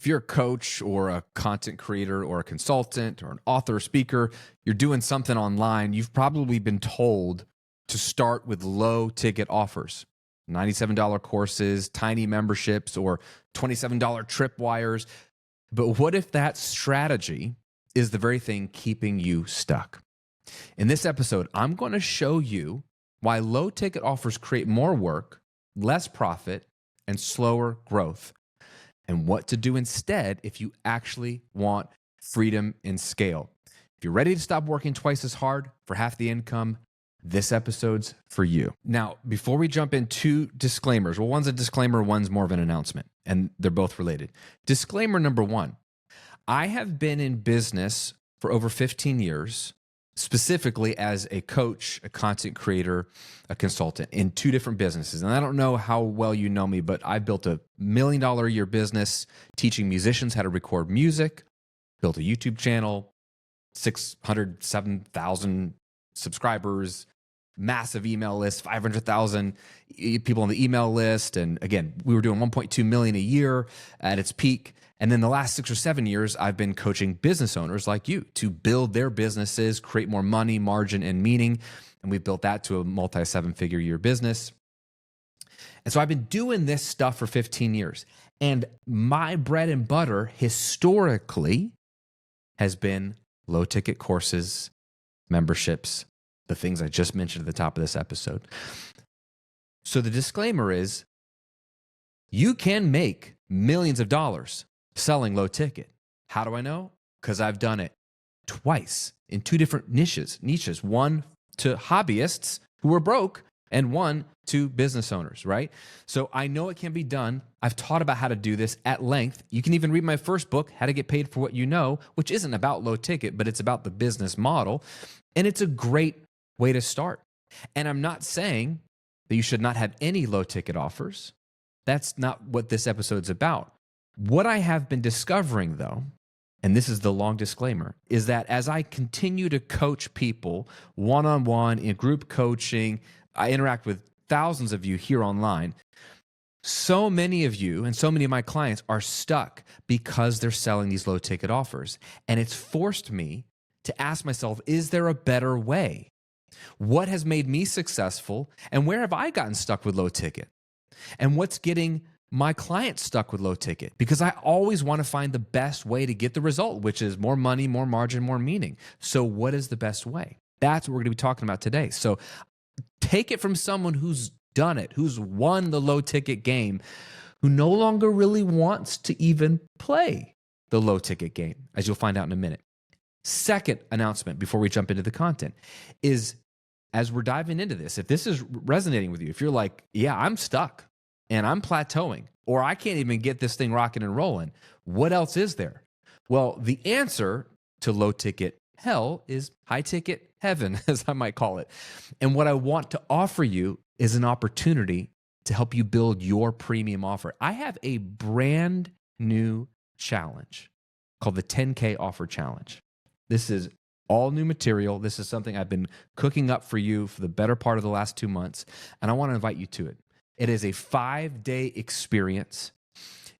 If you're a coach or a content creator or a consultant or an author or speaker, you're doing something online, you've probably been told to start with low ticket offers, $97 courses, tiny memberships, or $27 tripwires. But what if that strategy is the very thing keeping you stuck? In this episode, I'm going to show you why low ticket offers create more work, less profit, and slower growth, and what to do instead if you actually want freedom and scale. If you're ready to stop working twice as hard for half the income, this episode's for you. Now, before we jump in, two disclaimers. Well, one's a disclaimer, one's more of an announcement, and they're both related. Disclaimer number one, I have been in business for over 15 years, specifically as a coach, a content creator, a consultant in two different businesses. And I don't know how well you know me, but I built a $1 million a year business teaching musicians how to record music, built a YouTube channel, 607,000 subscribers, massive email list, 500,000 people on the email list. And again, we were doing 1.2 million a year at its peak. And then the last 6 or 7 years, I've been coaching business owners like you to build their businesses, create more money, margin, and meaning. And we've built that to a multi-7-figure year business. And so I've been doing this stuff for 15 years. And my bread and butter historically has been low ticket courses, memberships, the things I just mentioned at the top of this episode. So the disclaimer is you can make millions of dollars selling low ticket. How do I know? Because I've done it twice in two different niches, one to hobbyists who are broke and one to business owners, right? So I know it can be done. I've taught about how to do this at length. You can even read my first book, How to Get Paid for What You Know, which isn't about low ticket, but it's about the business model. And it's a great way to start. And I'm not saying that you should not have any low ticket offers. That's not what this episode's about. What I have been discovering, though, and this is the long disclaimer, is that as I continue to coach people one-on-one in group coaching, I interact with thousands of you here online. So many of you and so many of my clients are stuck because they're selling these low ticket offers. And it's forced me to ask myself, is there a better way? What has made me successful? And where have I gotten stuck with low ticket? And what's getting my clients stuck with low ticket? Because I always want to find the best way to get the result, which is more money, more margin, more meaning. So what is the best way? That's what we're going to be talking about today. So take it from someone who's done it, who's won the low ticket game, who no longer really wants to even play the low ticket game, as you'll find out in a minute. Second announcement before we jump into the content is, as we're diving into this, if this is resonating with you, if you're like, yeah, I'm stuck and I'm plateauing, or I can't even get this thing rocking and rolling, what else is there? Well, the answer to low ticket hell is high ticket heaven, as I might call it. And what I want to offer you is an opportunity to help you build your premium offer. I have a brand new challenge called the 10K Offer Challenge. This is all new material. This is something I've been cooking up for you for the better part of the last 2 months, and I want to invite you to it. It is a 5-day experience.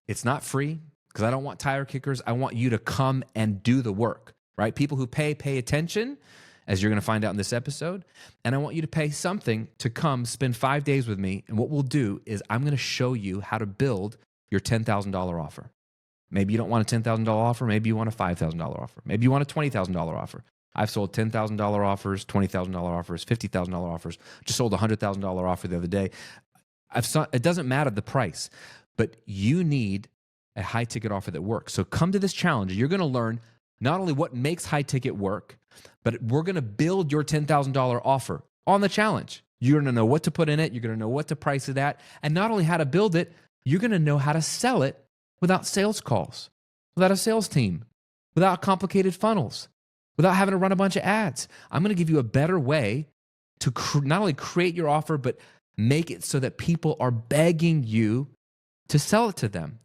It's not free because I don't want tire kickers. I want you to come and do the work, right? People who pay attention, as you're going to find out in this episode, and I want you to pay something to come spend 5 days with me, and what we'll do is I'm going to show you how to build your $10,000 offer. Maybe you don't want a $10,000 offer. Maybe you want a $5,000 offer. Maybe you want a $20,000 offer. I've sold $10,000 offers, $20,000 offers, $50,000 offers. Just sold a $100,000 offer the other day. It doesn't matter the price, but you need a high ticket offer that works. So come to this challenge. You're going to learn not only what makes high ticket work, but we're going to build your $10,000 offer on the challenge. You're going to know what to put in it. You're going to know what to price it at. And not only how to build it, you're going to know how to sell it without sales calls, without a sales team, without complicated funnels, without having to run a bunch of ads. I'm going to give you a better way to not only create your offer, but make it so that people are begging you to sell it to them.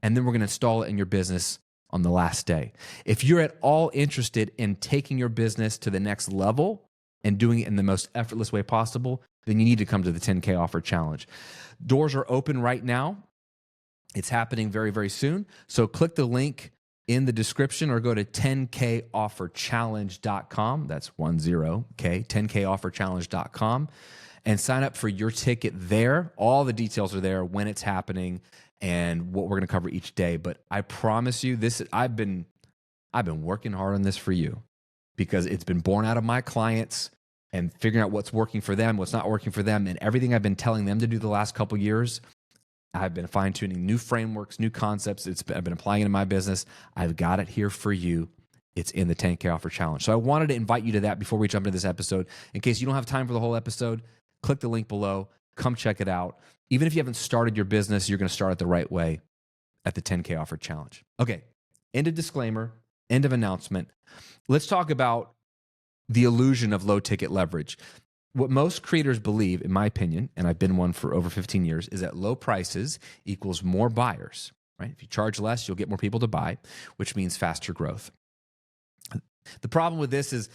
And then we're going to install it in your business on the last day. If you're at all interested in taking your business to the next level and doing it in the most effortless way possible, then you need to come to the 10K Offer Challenge. Doors are open right now. It's happening very, very soon. So click the link in the description or go to 10kofferchallenge.com. That's 10K, 10kofferchallenge.com, and sign up for your ticket there. All the details are there, when it's happening and what we're going to cover each day. But I promise you this, I've been working hard on this for you because it's been born out of my clients and figuring out what's working for them, what's not working for them, and everything I've been telling them to do the last couple of years. I've been fine-tuning new frameworks, new concepts. I've been applying it in my business. I've got it here for you. It's in the 10K Offer Challenge. So I wanted to invite you to that before we jump into this episode. In case you don't have time for the whole episode, click the link below. Come check it out. Even if you haven't started your business, you're going to start it the right way at the 10K Offer Challenge. Okay, end of disclaimer, end of announcement. Let's talk about the illusion of low-ticket leverage. What most creators believe, in my opinion, and I've been one for over 15 years, is that low prices equals more buyers, right? If you charge less, you'll get more people to buy, which means faster growth. The problem with this is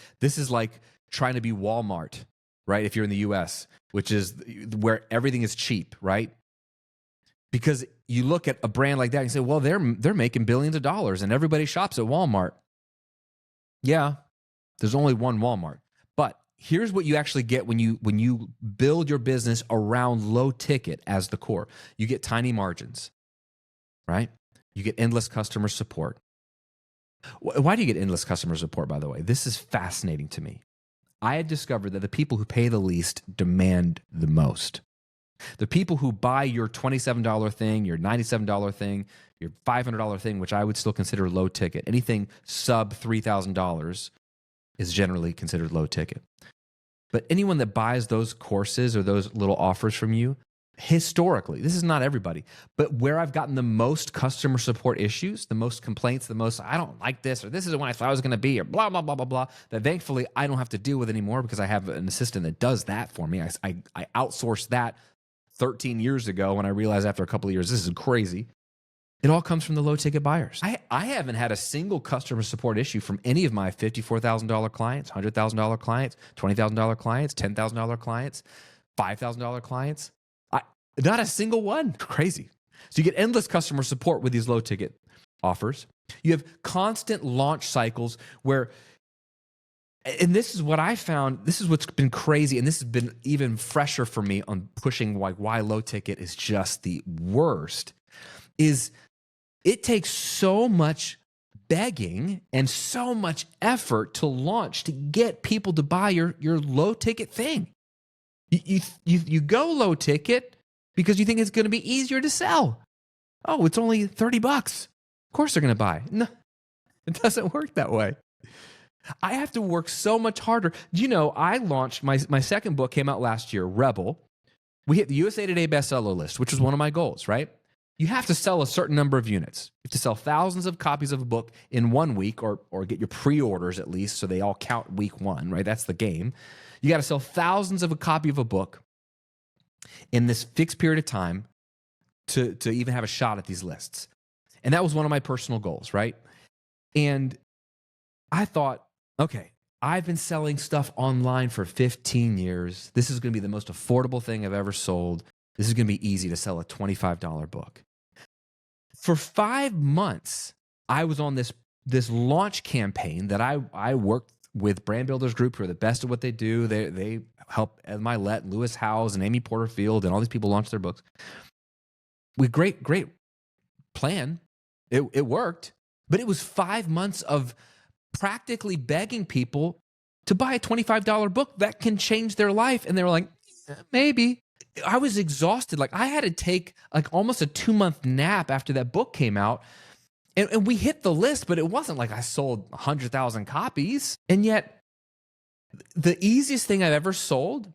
like trying to be Walmart, right? If you're in the US, which is where everything is cheap, right? Because you look at a brand like that and you say, well, they're making billions of dollars and everybody shops at Walmart. Yeah, there's only one Walmart. But here's what you actually get when you build your business around low ticket as the core. You get tiny margins, right? You get endless customer support. Why do you get endless customer support, by the way? This is fascinating to me. I had discovered that the people who pay the least demand the most. The people who buy your $27 thing, your $97 thing, your $500 thing, which I would still consider low ticket, anything sub $3,000 is generally considered low ticket. But anyone that buys those courses or those little offers from you, historically, this is not everybody, but where I've gotten the most customer support issues, the most complaints, the most, I don't like this, or this isn't what I thought it was going to be, or blah, blah, blah, blah, blah, that thankfully I don't have to deal with anymore because I have an assistant that does that for me. I outsourced that 13 years ago when I realized after a couple of years, this is crazy. It all comes from the low ticket buyers. I haven't had a single customer support issue from any of my $54,000 clients, $100,000 clients, $20,000 clients, $10,000 clients, $5,000 clients. Not a single one. Crazy. So you get endless customer support with these low ticket offers. You have constant launch cycles where, and this is what I found, this is what's been crazy, and this has been even fresher for me on pushing why low ticket is just the worst, is it takes so much begging and so much effort to launch to get people to buy your low ticket thing. You go low ticket because you think it's going to be easier to sell. Oh, it's only $30. Of course they're going to buy. No, it doesn't work that way. I have to work so much harder. You know, I launched, my second book came out last year, Rebel. We hit the USA Today bestseller list, which was one of my goals, right? You have to sell a certain number of units. You have to sell thousands of copies of a book in 1 week or get your pre-orders at least so they all count week one, right? That's the game. You got to sell thousands of a copy of a book in this fixed period of time to even have a shot at these lists. And that was one of my personal goals, right? And I thought, okay, I've been selling stuff online for 15 years. This is going to be the most affordable thing I've ever sold. This is going to be easy to sell a $25 book. For 5 months, I was on this launch campaign that I worked with Brand Builders Group, who are the best at what they do. They help Ed Milet, Lewis Howes, and Amy Porterfield, and all these people launch their books. With great plan. It worked, but it was 5 months of practically begging people to buy a $25 book that can change their life. And they were like, maybe. I was exhausted. Like I had to take like almost a 2-month nap after that book came out. And we hit the list, but it wasn't like I sold 100,000 copies. And yet the easiest thing I've ever sold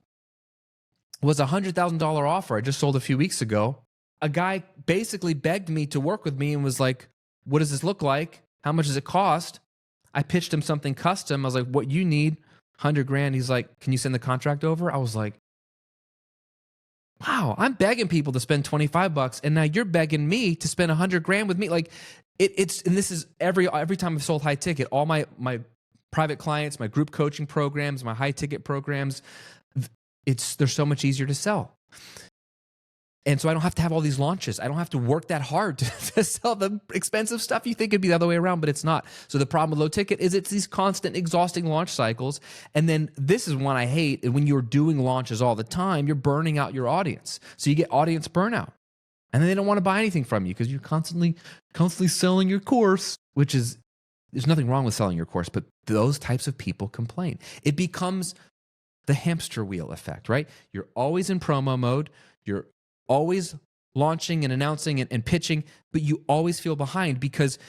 was a $100,000 offer I just sold a few weeks ago. A guy basically begged me to work with me and was like, what does this look like? How much does it cost? I pitched him something custom. I was like, what you need? 100 grand. He's like, can you send the contract over? I was like, wow, I'm begging people to spend $25 and now you're begging me to spend 100 grand with me. Like it's, and this is every time I've sold high ticket, all my private clients, my group coaching programs, my high ticket programs, they're so much easier to sell. And so I don't have to have all these launches. I don't have to work that hard to sell the expensive stuff. You think it'd be the other way around, but it's not. So the problem with low ticket is it's these constant exhausting launch cycles. And then this is one I hate. When you're doing launches all the time, you're burning out your audience. So you get audience burnout. And then they don't want to buy anything from you because you're constantly selling your course, which is, there's nothing wrong with selling your course, but those types of people complain. It becomes the hamster wheel effect, right? You're always in promo mode. You're always launching and announcing and pitching, but you always feel behind because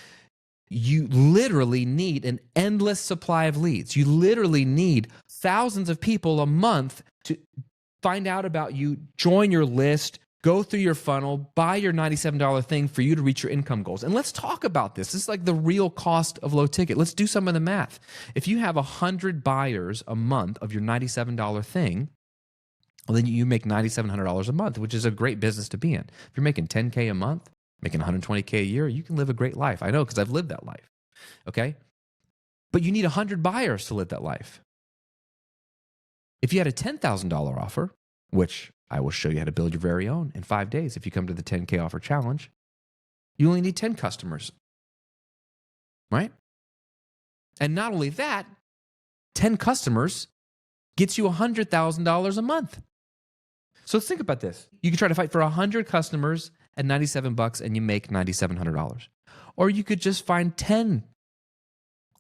you literally need an endless supply of leads. You literally need thousands of people a month to find out about you, join your list, go through your funnel, buy your $97 thing for you to reach your income goals. And let's talk about this. This is like the real cost of low ticket. Let's do some of the math. If you have 100 buyers a month of your $97 thing, well, then you make $9,700 a month, which is a great business to be in. If you're making $10K a month, making $120K a year, you can live a great life. I know because I've lived that life, okay? But you need 100 buyers to live that life. If you had a $10,000 offer, which I will show you how to build your very own in 5 days if you come to the 10K offer challenge, you only need 10 customers, right? And not only that, 10 customers gets you $100,000 a month. So let's think about this. You could try to fight for 100 customers at $97 and you make $9,700. Or you could just find 10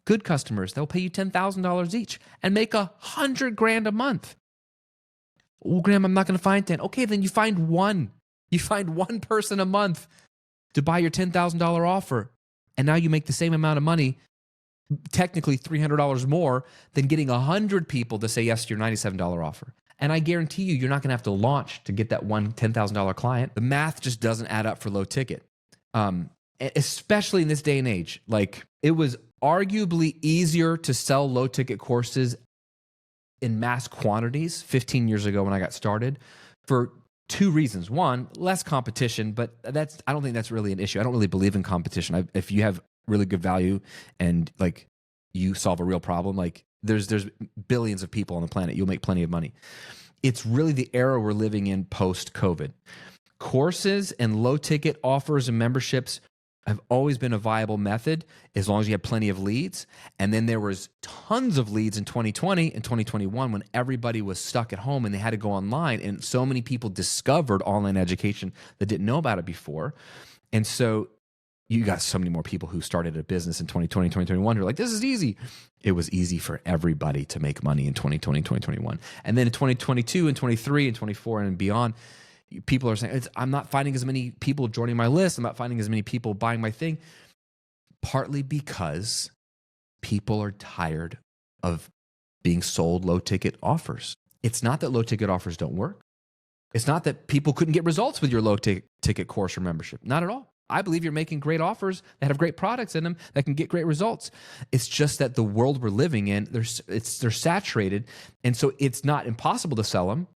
good customers. They'll pay you $10,000 each and make $100,000 a month. Oh, Graham, I'm not going to find 10. Okay, then you find one. You find one person a month to buy your $10,000 offer. And now you make the same amount of money, technically $300 more than getting 100 people to say yes to your $97 offer. And I guarantee you, you're not going to have to launch to get that one $10,000 client. The math just doesn't add up for low ticket, especially in this day and age. Like, it was arguably easier to sell low ticket courses in mass quantities 15 years ago when I got started for two reasons. One, less competition, but I don't think that's really an issue. I don't really believe in competition. If you have really good value and like you solve a real problem, like there's billions of people on the planet, you'll make plenty of money. It's really the era we're living in post-COVID. Courses and low ticket offers and memberships have always been a viable method as long as you have plenty of leads. And then there was tons of leads in 2020 and 2021 when everybody was stuck at home and they had to go online, and so many people discovered online education that didn't know about it before. And so you got so many more people who started a business in 2020, 2021 who are like, this is easy. It was easy for everybody to make money in 2020, 2021. And then in 2022 and 23 and 24 and beyond, people are saying, I'm not finding as many people joining my list. I'm not finding as many people buying my thing. Partly because people are tired of being sold low ticket offers. It's not that low ticket offers don't work. It's not that people couldn't get results with your low ticket course or membership. Not at all. I believe you're making great offers that have great products in them that can get great results. It's just that the world we're living in, they're saturated. And so it's not impossible to sell them.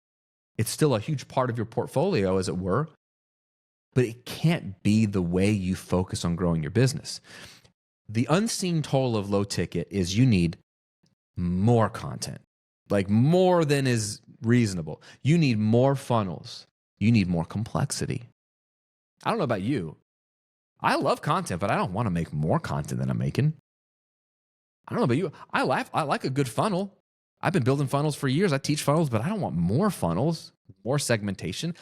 It's still a huge part of your portfolio, as it were, but it can't be the way you focus on growing your business. The unseen toll of low ticket is you need more content, like more than is reasonable. You need more funnels. You need more complexity. I don't know about you. I love content, but I don't want to make more content than I'm making. I don't know about you. I like a good funnel. I've been building funnels for years. I teach funnels, but I don't want more funnels, more segmentation.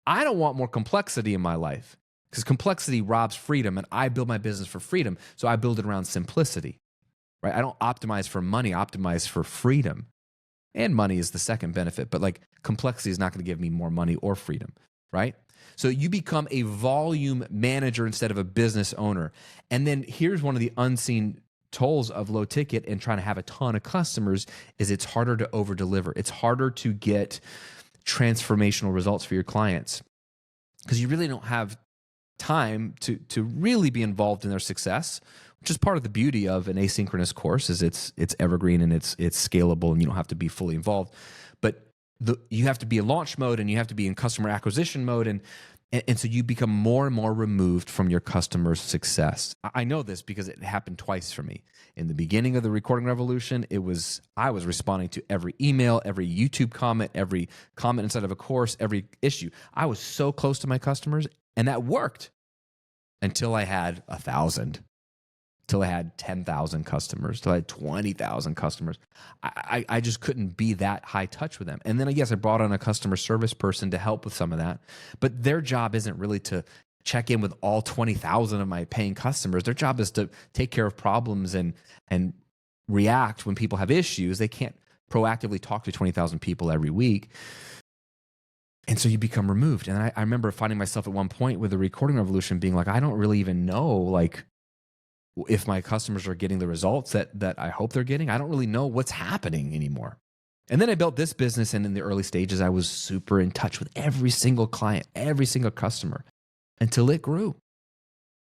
I don't want more complexity in my life because complexity robs freedom, and I build my business for freedom. So I build it around simplicity, right? I don't optimize for money, I optimize for freedom. And money is the second benefit, but like complexity is not going to give me more money or freedom, right? So you become a volume manager instead of a business owner. And then here's one of the unseen tolls of low ticket and trying to have a ton of customers is it's harder to over deliver. It's harder to get transformational results for your clients because you really don't have time to really be involved in their success, which is part of the beauty of an asynchronous course is it's evergreen and it's scalable and you don't have to be fully involved. But you have to be in launch mode and you have to be in customer acquisition mode. And And so you become more and more removed from your customer's success. I know this because it happened twice for me. In the beginning of the recording revolution, I was responding to every email, every YouTube comment, every comment inside of a course, every issue. I was so close to my customers, and that worked until I had 1,000, till I had 10,000 customers, till I had 20,000 customers. I just couldn't be that high touch with them. And then, yes, I brought on a customer service person to help with some of that, but their job isn't really to check in with all 20,000 of my paying customers. Their job is to take care of problems and react when people have issues. They can't proactively talk to 20,000 people every week. And so you become removed. And I remember finding myself at one point with the recording revolution being like, I don't really even know like if my customers are getting the results that I hope they're getting. I don't really know what's happening anymore. And then I built this business, and in the early stages, I was super in touch with every single client, every single customer, until it grew,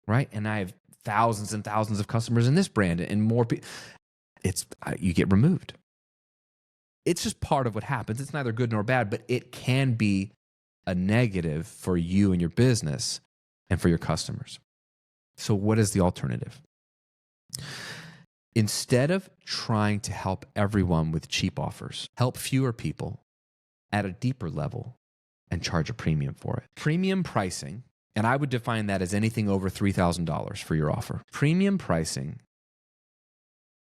right? And I have thousands and thousands of customers in this brand, and more people. You get removed. It's just part of what happens. It's neither good nor bad, but it can be a negative for you and your business and for your customers. So what is the alternative? Instead of trying to help everyone with cheap offers, help fewer people at a deeper level and charge a premium for it. Premium pricing, and I would define that as anything over $3,000 for your offer. Premium pricing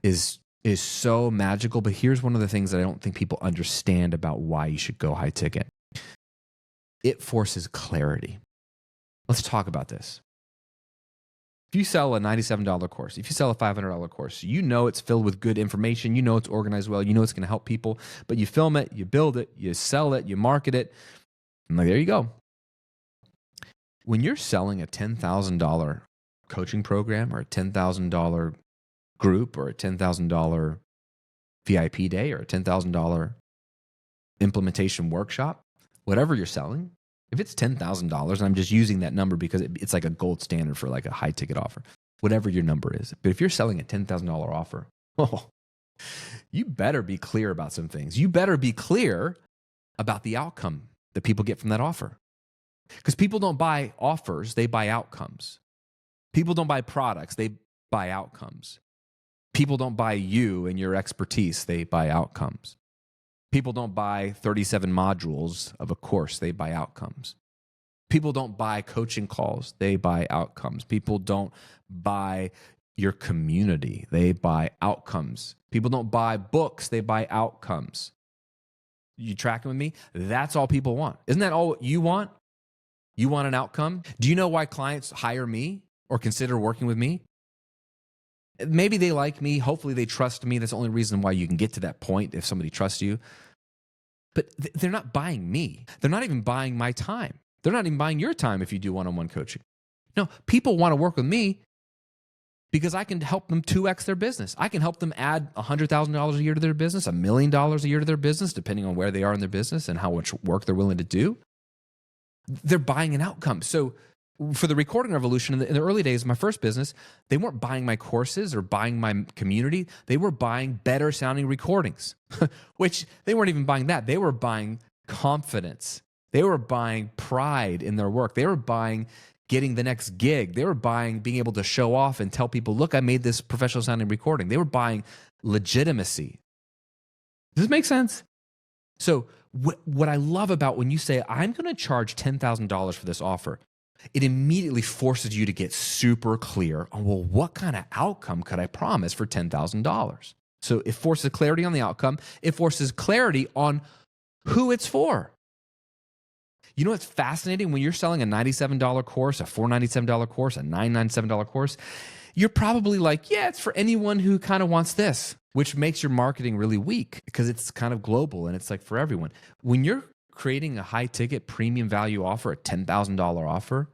is so magical, but here's one of the things that I don't think people understand about why you should go high ticket. It forces clarity. Let's talk about this. If you sell a $97 course, if you sell a $500 course, you know it's filled with good information, you know it's organized well, you know it's going to help people, but you film it, you build it, you sell it, you market it, and like, there you go. When you're selling a $10,000 coaching program or a $10,000 group or a $10,000 VIP day or a $10,000 implementation workshop, whatever you're selling, if it's $10,000, and I'm just using that number because it's like a gold standard for like a high ticket offer, whatever your number is. But if you're selling a $10,000 offer, you better be clear about some things. You better be clear about the outcome that people get from that offer. Because people don't buy offers, they buy outcomes. People don't buy products, they buy outcomes. People don't buy you and your expertise, they buy outcomes. People don't buy 37 modules of a course, they buy outcomes. People don't buy coaching calls, they buy outcomes. People don't buy your community, they buy outcomes. People don't buy books, they buy outcomes. You tracking with me? That's all people want. Isn't that all you want? You want an outcome? Do you know why clients hire me or consider working with me? Maybe they like me. Hopefully they trust me. That's the only reason why you can get to that point if somebody trusts you. But they're not buying me. They're not even buying my time. They're not even buying your time if you do one-on-one coaching. No, people want to work with me because I can help them 2x their business. I can help them add $100,000 a year to their business, $1 million a year to their business, depending on where they are in their business and how much work they're willing to do. They're buying an outcome. So for the recording revolution, in the early days of my first business, they weren't buying my courses or buying my community. They were buying better sounding recordings, which they weren't even buying that. They were buying confidence. They were buying pride in their work. They were buying getting the next gig. They were buying being able to show off and tell people, look, I made this professional sounding recording. They were buying legitimacy. Does this make sense? So what I love about when you say, I'm going to charge $10,000 for this offer, it immediately forces you to get super clear on, well, what kind of outcome could I promise for $10,000? So it forces clarity on the outcome. It forces clarity on who it's for. You know what's fascinating? When you're selling a $97 course, a $497 course, a $997 course, you're probably like, yeah, it's for anyone who kind of wants this, which makes your marketing really weak because it's kind of global and it's like for everyone. When you're creating a high ticket premium value offer, a $10,000 offer,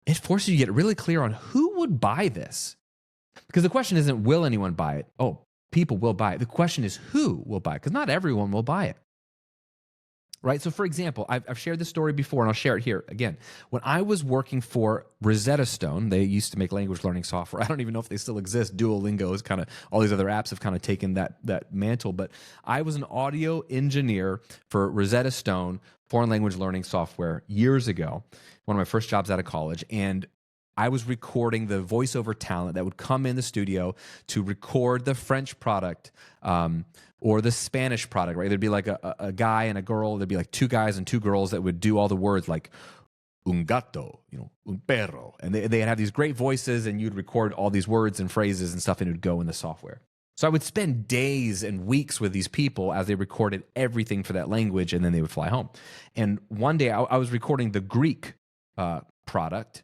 it forces you to get really clear on who would buy this. Because the question isn't, will anyone buy it? Oh, people will buy it. The question is, who will buy it? Because not everyone will buy it. right? So for example, I've shared this story before and I'll share it here again. When I was working for Rosetta Stone, they used to make language learning software. I don't even know if they still exist. Duolingo is kind of, all these other apps have kind of taken that mantle, but I was an audio engineer for Rosetta Stone foreign language learning software years ago, one of my first jobs out of college. And I was recording the voiceover talent that would come in the studio to record the French product, or the Spanish product, right? There'd be like a guy and a girl. There'd be like two guys and two girls that would do all the words like un gato, un perro. And they'd have these great voices, and you'd record all these words and phrases and stuff, and it would go in the software. So I would spend days and weeks with these people as they recorded everything for that language, and then they would fly home. And one day I was recording the Greek product.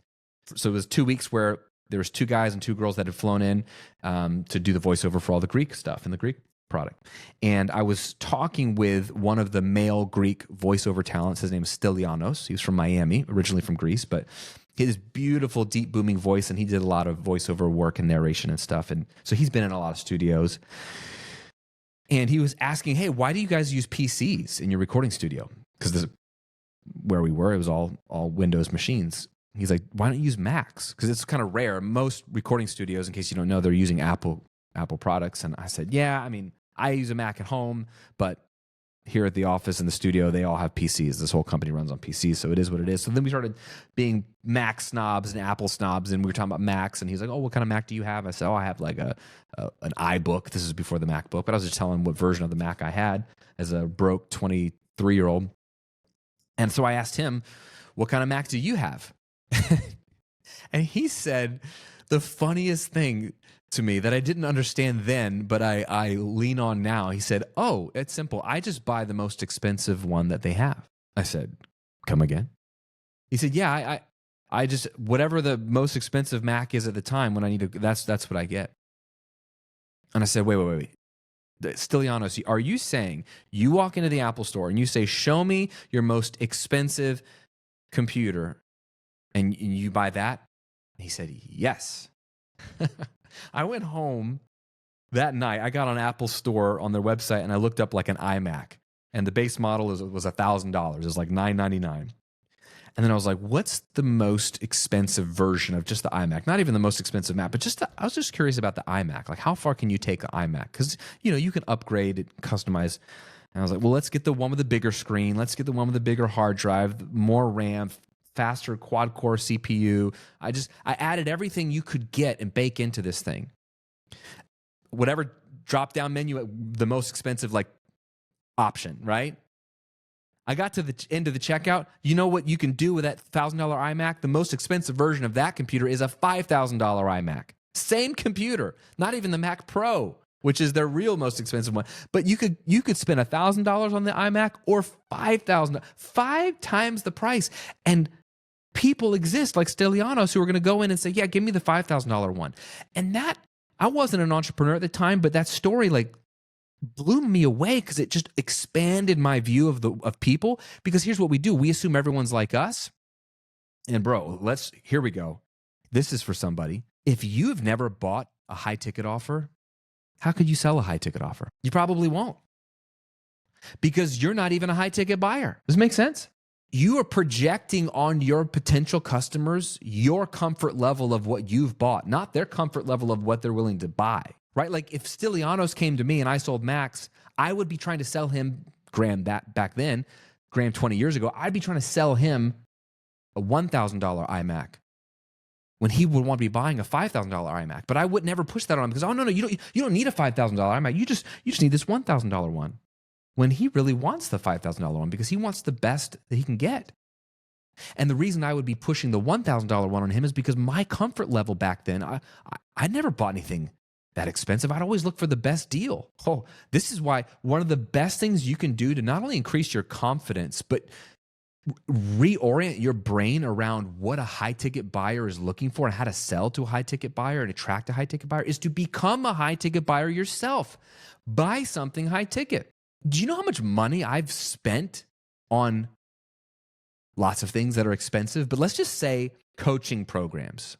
So it was 2 weeks where there was two guys and two girls that had flown in to do the voiceover for all the Greek stuff in the Greek product. And I was talking with one of the male Greek voiceover talents. His name is Stylianos. He was from Miami, originally from Greece, but his beautiful, deep, booming voice, and he did a lot of voiceover work and narration and stuff. And so he's been in a lot of studios. And he was asking, hey, why do you guys use PCs in your recording studio? Because where we were, it was all Windows machines. He's like, why don't you use Macs? Because it's kind of rare. Most recording studios, in case you don't know, they're using Apple products. And I said, yeah, I mean, I use a Mac at home, but here at the office in the studio, they all have PCs. This whole company runs on PCs, so it is what it is. So then we started being Mac snobs and Apple snobs, and we were talking about Macs, and he's like, oh, what kind of Mac do you have? I said, oh, I have like an iBook. This is before the MacBook, but I was just telling him what version of the Mac I had as a broke 23-year-old. And so I asked him, what kind of Mac do you have? And he said the funniest thing to me that I didn't understand then, but I lean on now. He said, oh, it's simple. I just buy the most expensive one that they have. I said, come again? He said, yeah, I just, whatever the most expensive Mac is at the time when I need to, that's what I get. And I said, wait. Stylianos, are you saying you walk into the Apple store and you say, show me your most expensive computer, and you buy that? And he said, yes. I went home that night. I got on Apple Store on their website and I looked up like an iMac, and the base model was $1,000. It was like $999. And then I was like, what's the most expensive version of just the iMac? Not even the most expensive Mac, but I was just curious about the iMac. Like, how far can you take the iMac? Because, you can upgrade it, customize. And I was like, well, let's get the one with the bigger screen. Let's get the one with the bigger hard drive, more RAM, faster quad-core CPU. I added everything you could get and bake into this thing. Whatever drop-down menu, the most expensive option, right? I got to the end of the checkout. You know what you can do with that $1,000 iMac? The most expensive version of that computer is a $5,000 iMac. Same computer, not even the Mac Pro, which is their real most expensive one. But you could spend $1,000 on the iMac or $5,000, 5 times the price. And people exist like Stylianos who are going to go in and say, yeah, give me the $5,000 one. And that, I wasn't an entrepreneur at the time, but that story blew me away because it just expanded my view of people. Because here's what we do. We assume everyone's like us. And bro, here we go. This is for somebody. If you've never bought a high ticket offer, how could you sell a high ticket offer? You probably won't, because you're not even a high ticket buyer. Does this make sense? You are projecting on your potential customers your comfort level of what you've bought, not their comfort level of what they're willing to buy, right? Like if Stylianos came to me and I sold Macs, I would be trying to sell him, Graham, back then, Graham 20 years ago, I'd be trying to sell him a $1,000 iMac when he would want to be buying a $5,000 iMac. But I would never push that on him because, oh, no, you don't need a $5,000 iMac. You just need this $1,000 one. When he really wants the $5,000 one because he wants the best that he can get. And the reason I would be pushing the $1,000 one on him is because my comfort level back then, I never bought anything that expensive. I'd always look for the best deal. Oh, this is why one of the best things you can do to not only increase your confidence, but reorient your brain around what a high ticket buyer is looking for and how to sell to a high ticket buyer and attract a high ticket buyer is to become a high ticket buyer yourself. Buy something high ticket. Do you know how much money I've spent on lots of things that are expensive? But let's just say coaching programs.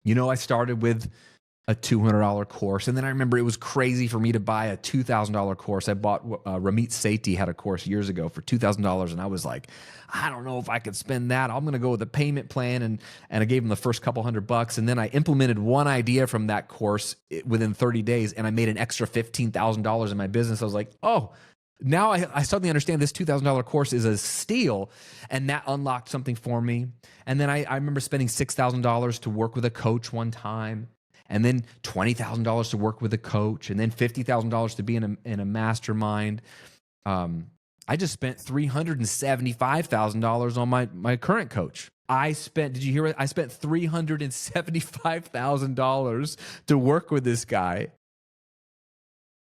I started with a $200 course. And then I remember it was crazy for me to buy a $2,000 course. I bought Ramit Sethi had a course years ago for $2,000. And I was like, I don't know if I could spend that. I'm going to go with a payment plan. And I gave him the first couple $100. And then I implemented one idea from that course within 30 days. And I made an extra $15,000 in my business. I was like, oh, now I suddenly understand this $2,000 course is a steal. And that unlocked something for me. And then I remember spending $6,000 to work with a coach one time. And then $20,000 to work with a coach, and then $50,000 to be in a mastermind. I just spent $375,000 on my current coach. Did you hear it? I spent $375,000 to work with this guy.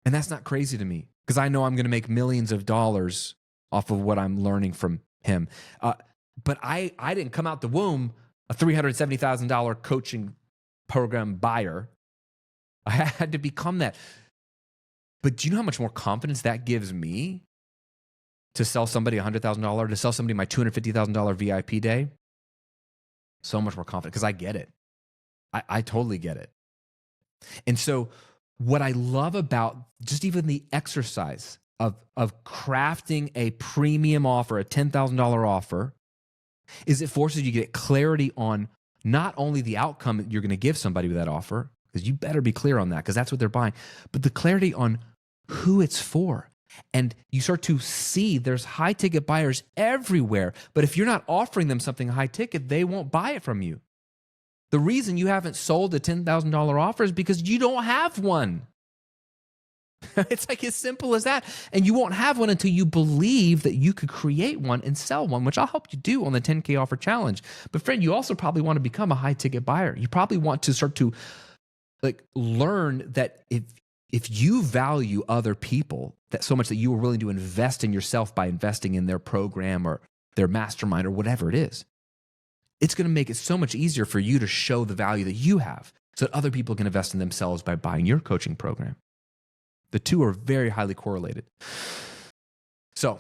And that's not crazy to me because I know I'm going to make millions of dollars off of what I'm learning from him. But I didn't come out the womb a $370,000 coaching program buyer. I had to become that. But do you know how much more confidence that gives me to sell somebody $100,000, to sell somebody my $250,000 VIP day? So much more confident because I get it. I totally get it. And so what I love about just even the exercise of crafting a premium offer, a $10,000 offer, is it forces you to get clarity on not only the outcome that you're going to give somebody with that offer, because you better be clear on that because that's what they're buying, but the clarity on who it's for. And you start to see there's high ticket buyers everywhere, but if you're not offering them something high ticket, they won't buy it from you. The reason you haven't sold a $10,000 offer is because you don't have one. It's like as simple as that. And you won't have one until you believe that you could create one and sell one, which I'll help you do on the 10K offer challenge. But friend, you also probably want to become a high ticket buyer. You probably want to start to learn that if you value other people that so much that you are willing to invest in yourself by investing in their program or their mastermind or whatever it is, it's going to make it so much easier for you to show the value that you have so that other people can invest in themselves by buying your coaching program. The two are very highly correlated. So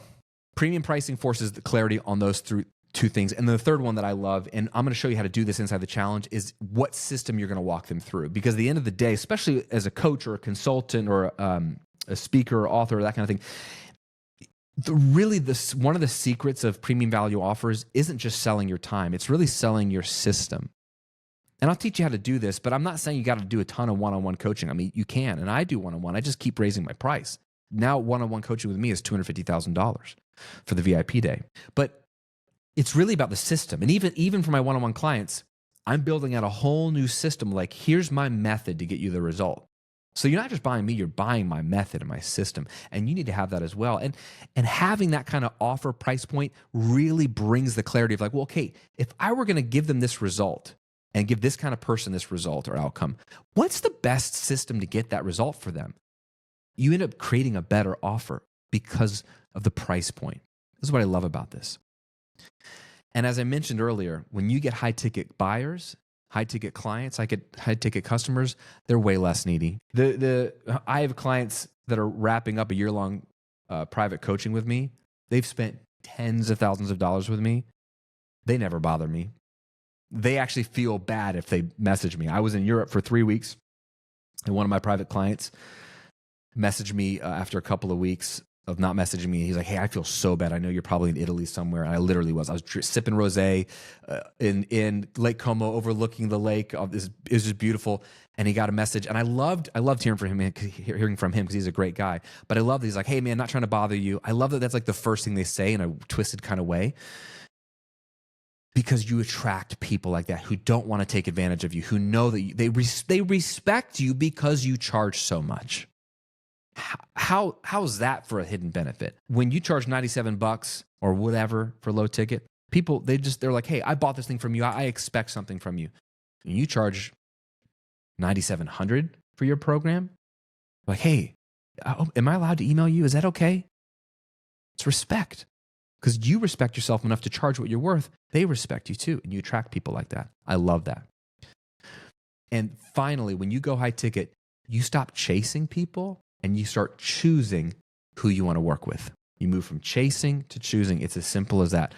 premium pricing forces the clarity on those two things. And the third one that I love, and I'm going to show you how to do this inside the challenge, is what system you're going to walk them through. Because at the end of the day, especially as a coach or a consultant or a speaker or author or that kind of thing, one of the secrets of premium value offers isn't just selling your time. It's really selling your system. And I'll teach you how to do this, but I'm not saying you got to do a ton of one-on-one coaching. I mean, you can, and I do one-on-one. I just keep raising my price. Now one-on-one coaching with me is $250,000 for the VIP day. But it's really about the system. And even for my one-on-one clients, I'm building out a whole new system. Like, here's my method to get you the result. So you're not just buying me, you're buying my method and my system. And you need to have that as well. And having that kind of offer price point really brings the clarity of like, well, okay, if I were going to give them this result and give this kind of person this result or outcome, what's the best system to get that result for them? You end up creating a better offer because of the price point. This is what I love about this. And as I mentioned earlier, when you get high ticket buyers, high ticket clients, high ticket customers, they're way less needy. I have clients that are wrapping up a year-long private coaching with me. They've spent tens of thousands of dollars with me. They never bother me. They actually feel bad if they message me. I was in Europe for 3 weeks, and one of my private clients messaged me after a couple of weeks of not messaging me. He's like, hey, I feel so bad. I know you're probably in Italy somewhere. And I literally was. I was sipping rosé in Lake Como, overlooking the lake. It was just beautiful. And he got a message. And I loved hearing from him because he's a great guy. But I love that he's like, hey, man, not trying to bother you. I love that that's like the first thing they say in a twisted kind of way. Because you attract people like that who don't want to take advantage of you, who know that they respect you because you charge so much. How's that for a hidden benefit? When you charge $97 or whatever for low ticket, people, they're like, hey, I bought this thing from you. I expect something from you. And you charge $9,700 for your program. Like, hey, am I allowed to email you? Is that okay? It's respect. Because you respect yourself enough to charge what you're worth. They respect you too. And you attract people like that. I love that. And finally, when you go high ticket, you stop chasing people and you start choosing who you want to work with. You move from chasing to choosing. It's as simple as that.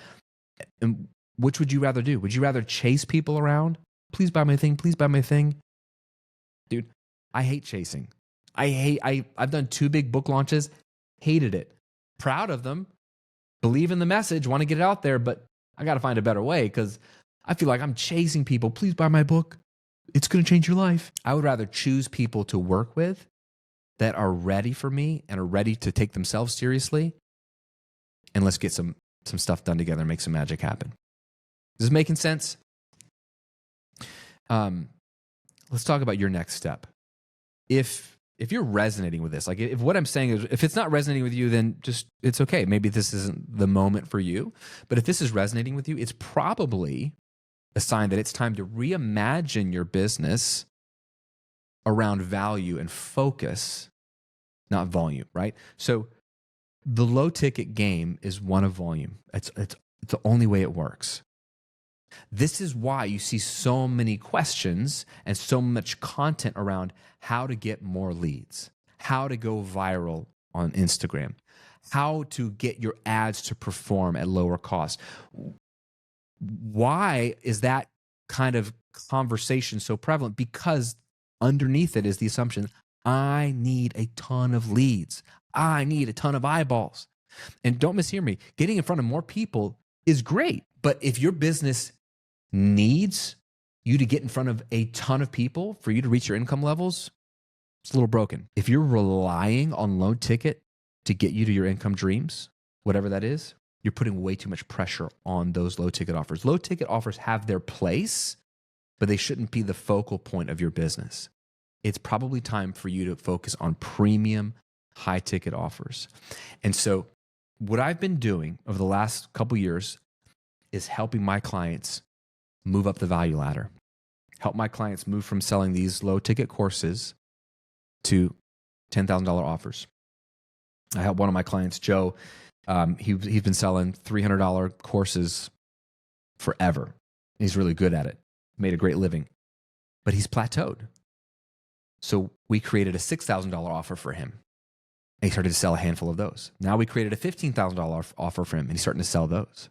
And which would you rather do? Would you rather chase people around? Please buy my thing. Please buy my thing. Dude, I hate chasing. I've done 2 big book launches, hated it. Proud of them, believe in the message, want to get it out there, but I got to find a better way because I feel like I'm chasing people. Please buy my book. It's going to change your life. I would rather choose people to work with that are ready for me and are ready to take themselves seriously. And let's get some stuff done together and make some magic happen. Is this making sense? Let's talk about your next step. If you're resonating with this, like if what I'm saying is, if it's not resonating with you, then just, it's okay. Maybe this isn't the moment for you. But if this is resonating with you, it's probably a sign that it's time to reimagine your business around value and focus, not volume, right? So the low ticket game is one of volume. It's the only way it works. This is why you see so many questions and so much content around how to get more leads, how to go viral on Instagram, how to get your ads to perform at lower cost. Why is that kind of conversation so prevalent? Because underneath it is the assumption, I need a ton of leads. I need a ton of eyeballs. And don't mishear me, getting in front of more people is great. But if your business needs you to get in front of a ton of people for you to reach your income levels, it's a little broken. If you're relying on low ticket to get you to your income dreams, whatever that is, you're putting way too much pressure on those low ticket offers. Low ticket offers have their place, but they shouldn't be the focal point of your business. It's probably time for you to focus on premium, high ticket offers. And so what I've been doing over the last couple years is helping my clients move up the value ladder, help my clients move from selling these low ticket courses to $10,000 offers. I helped one of my clients, Joe. He's been selling $300 courses forever. He's really good at it, made a great living, but he's plateaued. So we created a $6,000 offer for him. And he started to sell a handful of those. Now we created a $15,000 offer for him, and he's starting to sell those.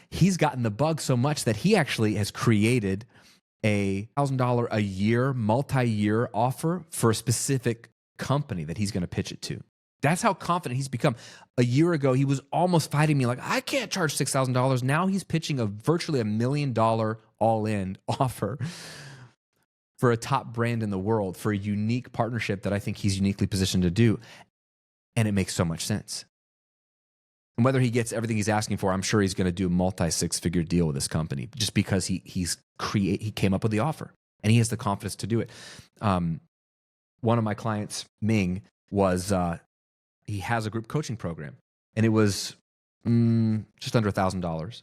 He's gotten the bug so much that he actually has created a $1,000 a year, multi-year offer for a specific company that he's going to pitch it to. That's how confident he's become. A year ago, he was almost fighting me like, I can't charge $6,000. Now he's pitching a virtually $1 million all-in offer for a top brand in the world, for a unique partnership that I think he's uniquely positioned to do. And it makes so much sense. And whether he gets everything he's asking for, I'm sure he's going to do a multi-6-figure deal with this company just because he came up with the offer and he has the confidence to do it. One of my clients, Ming, was he has a group coaching program, and it was just under $1,000.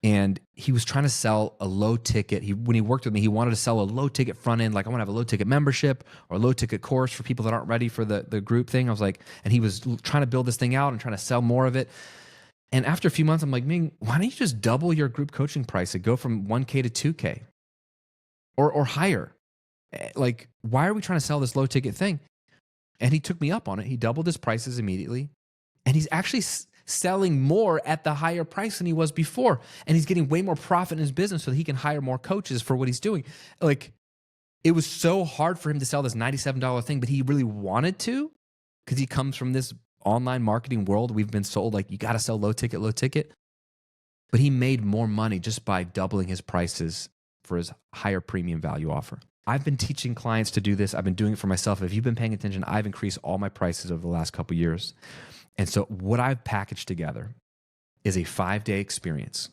And he was trying to sell a low ticket. When he worked with me, he wanted to sell a low ticket front end. Like, I want to have a low ticket membership or a low ticket course for people that aren't ready for the group thing. I was like, and he was trying to build this thing out and trying to sell more of it. And after a few months, I'm like, Ming, why don't you just double your group coaching price and go from 1K to 2K or higher? Like, why are we trying to sell this low ticket thing? And he took me up on it. He doubled his prices immediately. And he's actually selling more at the higher price than he was before. And he's getting way more profit in his business so that he can hire more coaches for what he's doing. Like, it was so hard for him to sell this $97 thing, but he really wanted to because he comes from this online marketing world. We've been sold like, you got to sell low ticket, low ticket. But he made more money just by doubling his prices for his higher premium value offer. I've been teaching clients to do this. I've been doing it for myself. If you've been paying attention, I've increased all my prices over the last couple of years. And so what I've packaged together is a 5-day experience,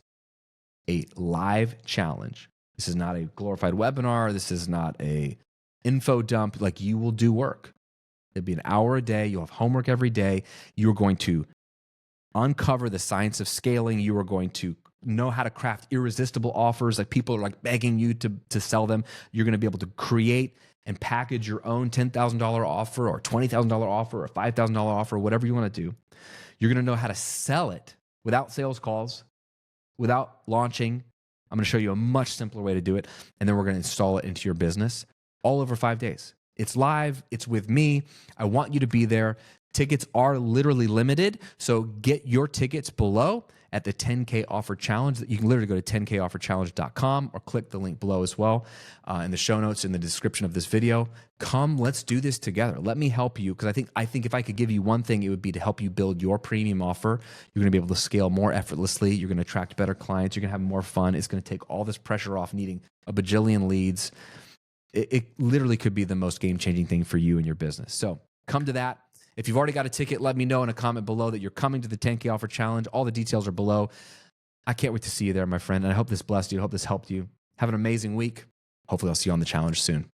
a live challenge. This is not a glorified webinar. This is not a info dump. Like, you will do work. It'll be an hour a day. You'll have homework every day. You're going to uncover the science of scaling. You are going to know how to craft irresistible offers. Like, people are like begging you to sell them. You're going to be able to create and package your own $10,000 offer or $20,000 offer or $5,000 offer, whatever you want to do. You're going to know how to sell it without sales calls, without launching. I'm going to show you a much simpler way to do it. And then we're going to install it into your business all over 5 days. It's live. It's with me. I want you to be there. Tickets are literally limited. So get your tickets below at the 10K Offer Challenge. You can literally go to 10kofferchallenge.com or click the link below as well in the show notes, in the description of this video. Come, let's do this together. Let me help you, because I think if I could give you one thing, it would be to help you build your premium offer. You're going to be able to scale more effortlessly. You're going to attract better clients. You're going to have more fun. It's going to take all this pressure off needing a bajillion leads. It literally could be the most game-changing thing for you and your business. So come to that. If you've already got a ticket, let me know in a comment below that you're coming to the 10K Offer Challenge. All the details are below. I can't wait to see you there, my friend. And I hope this blessed you. I hope this helped you. Have an amazing week. Hopefully I'll see you on the challenge soon.